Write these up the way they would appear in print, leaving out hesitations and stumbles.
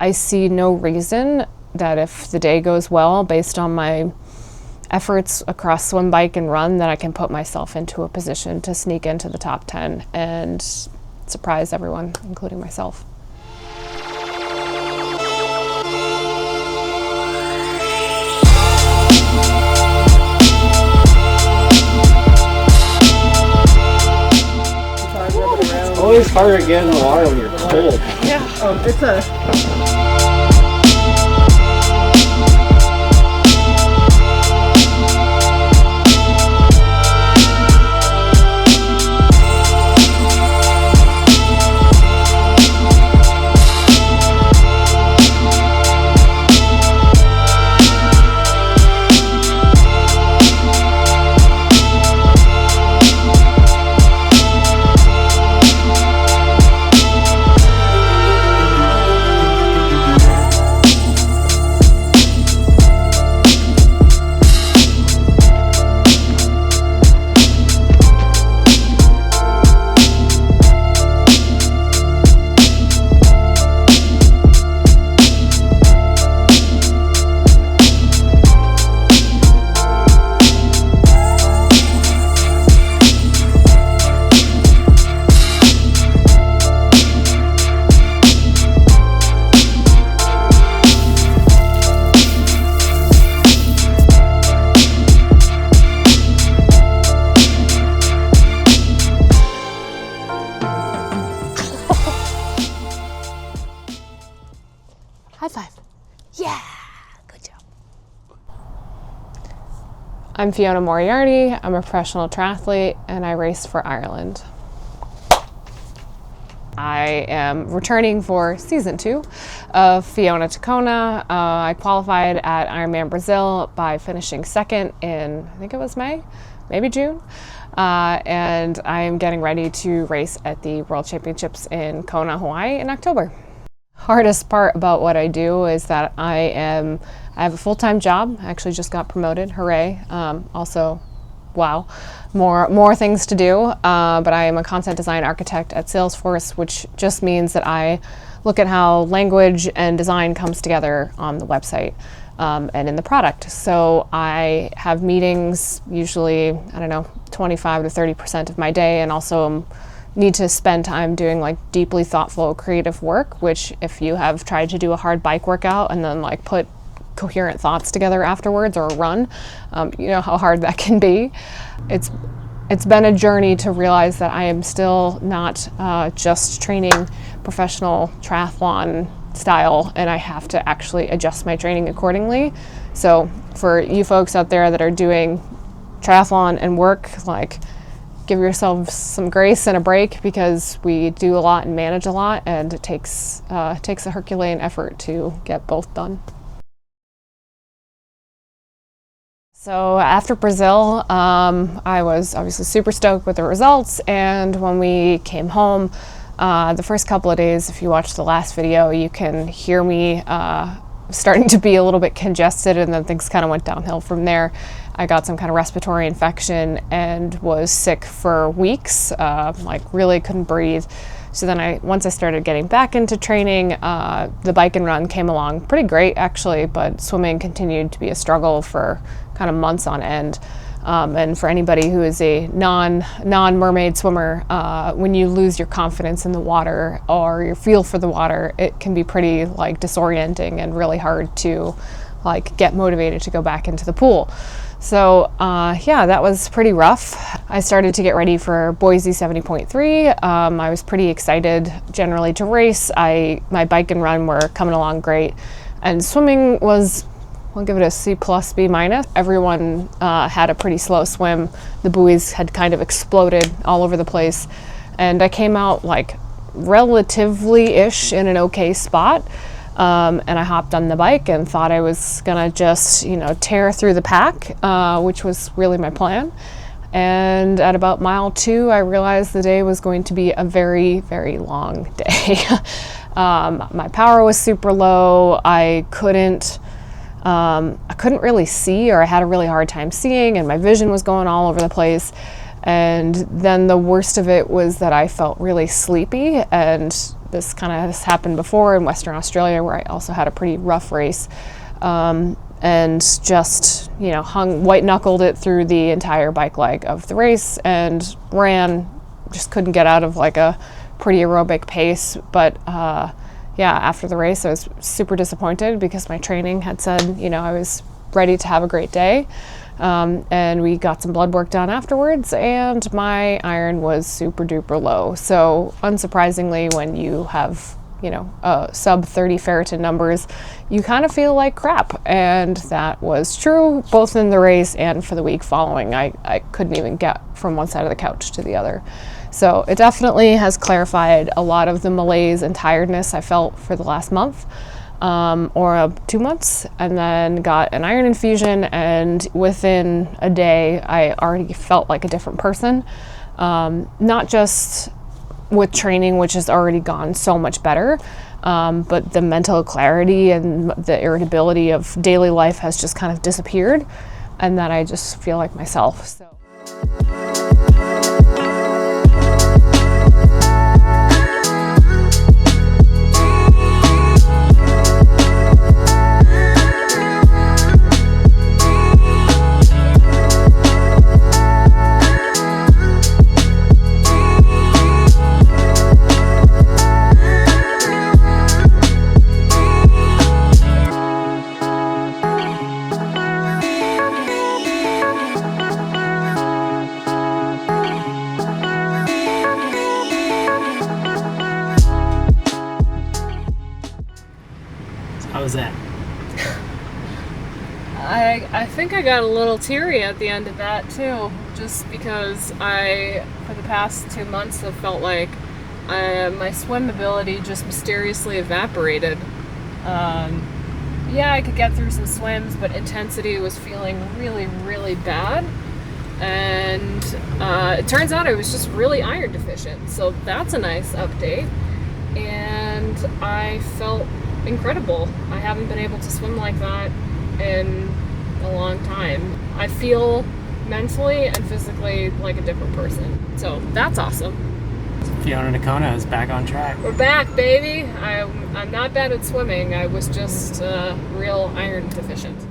I see no reason that if the day goes well, based on my efforts across swim, bike, and run, that I can put myself into a position to sneak into the top 10 and surprise everyone, including myself. It's always harder to get in the water when you're cold. Yeah. It's a... High five. Yeah, good job. I'm Fiona Moriarty. I'm a professional triathlete and I race for Ireland. I am returning for season 2 of Fiona to Kona. I qualified at Ironman Brazil by finishing second in, I think it was May, maybe June. And I am getting ready to race at the World Championships in Kona, Hawaii in October. Hardest part about what I do is that I have a full-time job. I actually just got promoted, hooray. Also, wow, more things to do. But I am a content design architect at Salesforce, which just means that I look at how language and design comes together on the website and in the product. So I have meetings usually, I don't know, 25 to 30% of my day, and also need to spend time doing like deeply thoughtful creative work, which if you have tried to do a hard bike workout and then like put coherent thoughts together afterwards, or a run, you know how hard that can be. It's been a journey to realize that I am still not just training professional triathlon style, and I have to actually adjust my training accordingly. So for you folks out there that are doing triathlon and work, like, give yourselves some grace and a break, because we do a lot and manage a lot, and it takes a Herculean effort to get both done. So after Brazil, I was obviously super stoked with the results, and when we came home, the first couple of days, if you watch the last video, you can hear me starting to be a little bit congested, and then things kind of went downhill from there. I got some kind of respiratory infection and was sick for weeks, like really couldn't breathe. So then once I started getting back into training, the bike and run came along pretty great actually, but swimming continued to be a struggle for kind of months on end. And for anybody who is a non-mermaid swimmer, when you lose your confidence in the water or your feel for the water, it can be pretty like disorienting and really hard to like get motivated to go back into the pool. So yeah, that was pretty rough. I started to get ready for Boise 70.3. I was pretty excited generally to race. My bike and run were coming along great, and swimming was, I'll give it a C+, B-. Everyone had a pretty slow swim. The buoys had kind of exploded all over the place, and I came out like relatively-ish in an okay spot. And I hopped on the bike and thought I was gonna just, tear through the pack, which was really my plan. And at about mile 2, I realized the day was going to be a very, very long day. My power was super low. I couldn't really see, or I had a really hard time seeing, and my vision was going all over the place. And then the worst of it was that I felt really sleepy, and this kind of has happened before in Western Australia, where I also had a pretty rough race, and just, you know, white knuckled it through the entire bike leg of the race and just couldn't get out of like a pretty aerobic pace. But yeah, after the race, I was super disappointed because my training had said, you know, I was ready to have a great day. And we got some blood work done afterwards, and my iron was super duper low. So unsurprisingly, when you have, you know, sub 30 ferritin numbers, you kind of feel like crap. And that was true both in the race and for the week following. I couldn't even get from one side of the couch to the other. So it definitely has clarified a lot of the malaise and tiredness I felt for the last month. Or 2 months, and then got an iron infusion, and within a day I already felt like a different person, not just with training, which has already gone so much better, but the mental clarity and the irritability of daily life has just kind of disappeared, and then I just feel like myself. So. How was that? I think I got a little teary at the end of that too, just because I, for the past 2 months, have felt like my swim ability just mysteriously evaporated. Yeah, I could get through some swims, but intensity was feeling really, really bad. And it turns out I was just really iron deficient, so that's a nice update. And I felt incredible. I haven't been able to swim like that in a long time. I feel mentally and physically like a different person, so that's awesome. Fiona and Kona is back on track. We're back, baby. I'm not bad at swimming. I was just real iron deficient.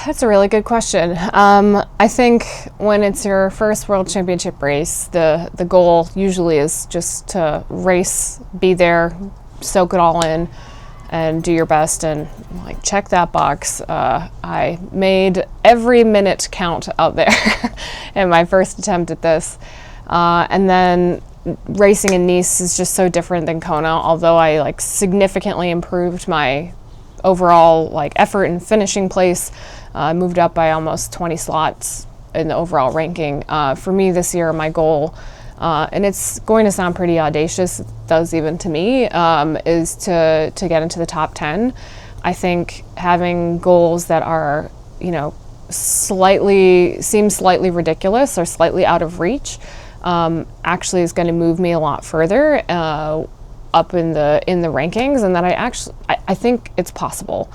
That's a really good question. I think when it's your first World Championship race, the goal usually is just to race, be there, soak it all in, and do your best and like check that box. I made every minute count out there in my first attempt at this. And then racing in Nice is just so different than Kona, although I like significantly improved my overall like effort and finishing place. I moved up by almost 20 slots in the overall ranking. For me this year, my goal, and it's going to sound pretty audacious, it does even to me, is to get into the top 10. I think having goals that are, you know, seem slightly ridiculous or slightly out of reach, actually is going to move me a lot further up in the rankings, and that I think it's possible.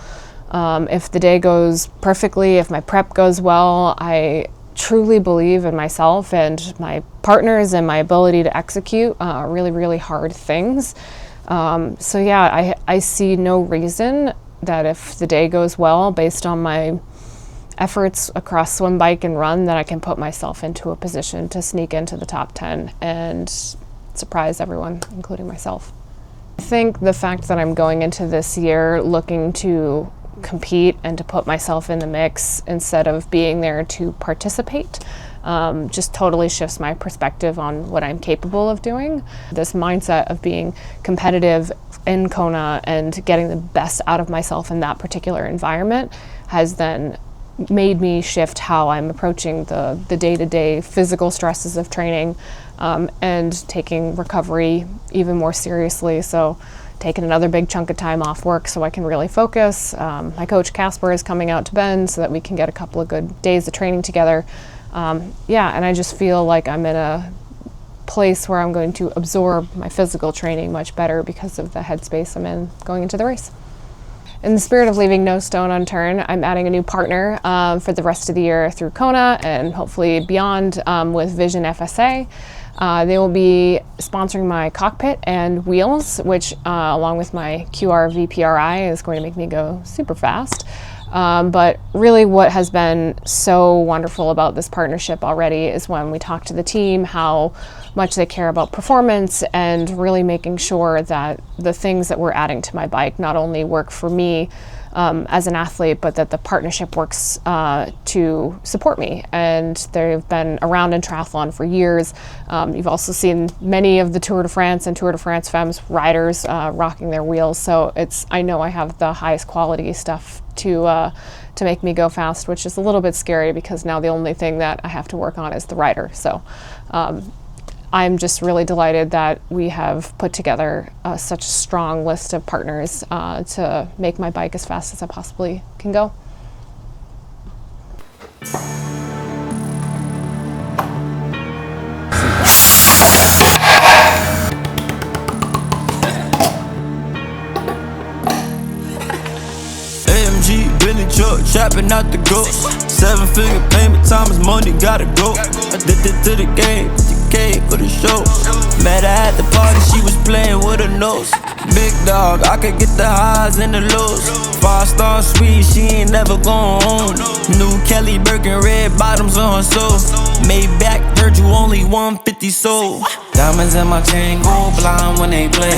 If the day goes perfectly, if my prep goes well, I truly believe in myself and my partners and my ability to execute really, really hard things. So yeah, I see no reason that if the day goes well, based on my efforts across swim, bike, and run, that I can put myself into a position to sneak into the top 10 and surprise everyone, including myself. I think the fact that I'm going into this year looking to compete and to put myself in the mix instead of being there to participate just totally shifts my perspective on what I'm capable of doing. This mindset of being competitive in Kona and getting the best out of myself in that particular environment has then made me shift how I'm approaching the day-to-day physical stresses of training, and taking recovery even more seriously. So taking another big chunk of time off work so I can really focus. My coach Casper is coming out to Bend so that we can get a couple of good days of training together. Yeah, and I just feel like I'm in a place where I'm going to absorb my physical training much better because of the headspace I'm in going into the race. in the spirit of leaving no stone unturned, I'm adding a new partner for the rest of the year through Kona and hopefully beyond with Vision FSA. They will be sponsoring my cockpit and wheels, which along with my QR VPRI is going to make me go super fast. But really what has been so wonderful about this partnership already is when we talk to the team, how much they care about performance and really making sure that the things that we're adding to my bike not only work for me as an athlete, but that the partnership works to support me. And they've been around in triathlon for years. You've also seen many of the Tour de France and Tour de France Femmes riders rocking their wheels. So I know I have the highest quality stuff to make me go fast, which is a little bit scary because now the only thing that I have to work on is the rider. So I'm just really delighted that we have put together such a strong list of partners to make my bike as fast as I possibly can go. Billy truck, trapping out the ghost. 7-figure payment, time is money, gotta go. Addicted to the game, the came for the show. Met her at the party, she was playing with her nose. Big dog, I could get the highs and the lows. 5-star sweet, she ain't never going home. New Kelly Birkin, red bottoms on her soul. Maybach, heard you only 150 sold. Diamonds in my chain go blind when they play.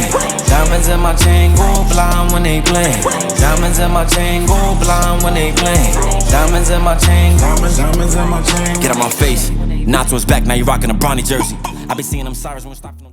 Diamonds in my chain go blind when they play. Diamonds in my chain go blind when they play. Diamonds in my chain, diamonds in my chain. Get out my face. Nacho is back, now you rockin' a Bronny jersey. I been seeing them sirens when we're stopping them.